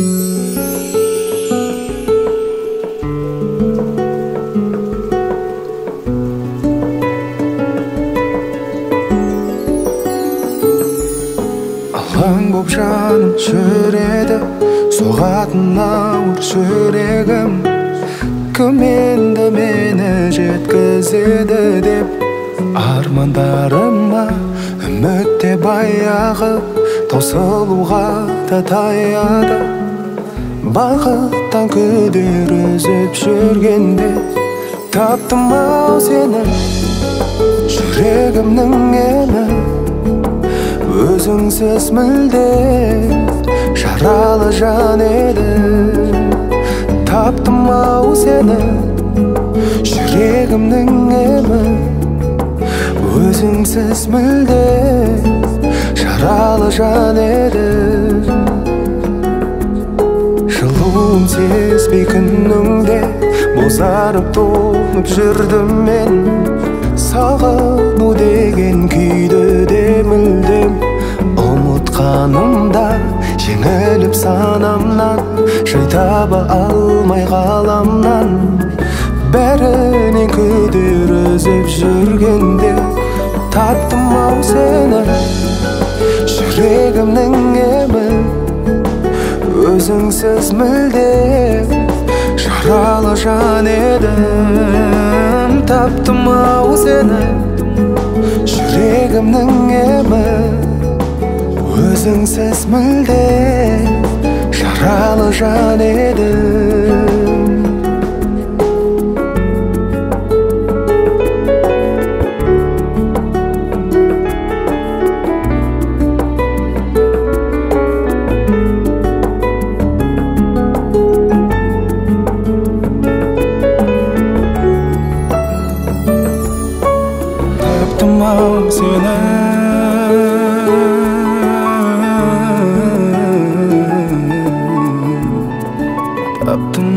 Алаң боп жаным жүреді, соғатын ауыр жүрегім. Кім енді мені жеткізеді деп армандарыма үмітте баяғы таусылуға да таяды. Бақыттан күдер үзіп жүргенде таптым ау сені, жүрегімнің емі. Өзіңсіз мүлде жаралы жан еді. Таптым ау сені, жүрегімнің емі. Өзіңсіз мүлде жаралы жан еді. Жылуын сезбей күніңде бозарып тоңып жүрдім мен. Сағыну деген күйді де мүлдем ұмытқанымда, жеңіліп санамнан, жай таба алмай ғаламнан. Бәрінен күдер үзіп жүргенде таптым ау сені, жүрегімнің емі. Өзіңсіз мүлде жаралы жан едім. Таптым ау сені, жүрегімнің емі. Өзіңсіз мүлде жаралы жан едім. Таптым ау сені, таптым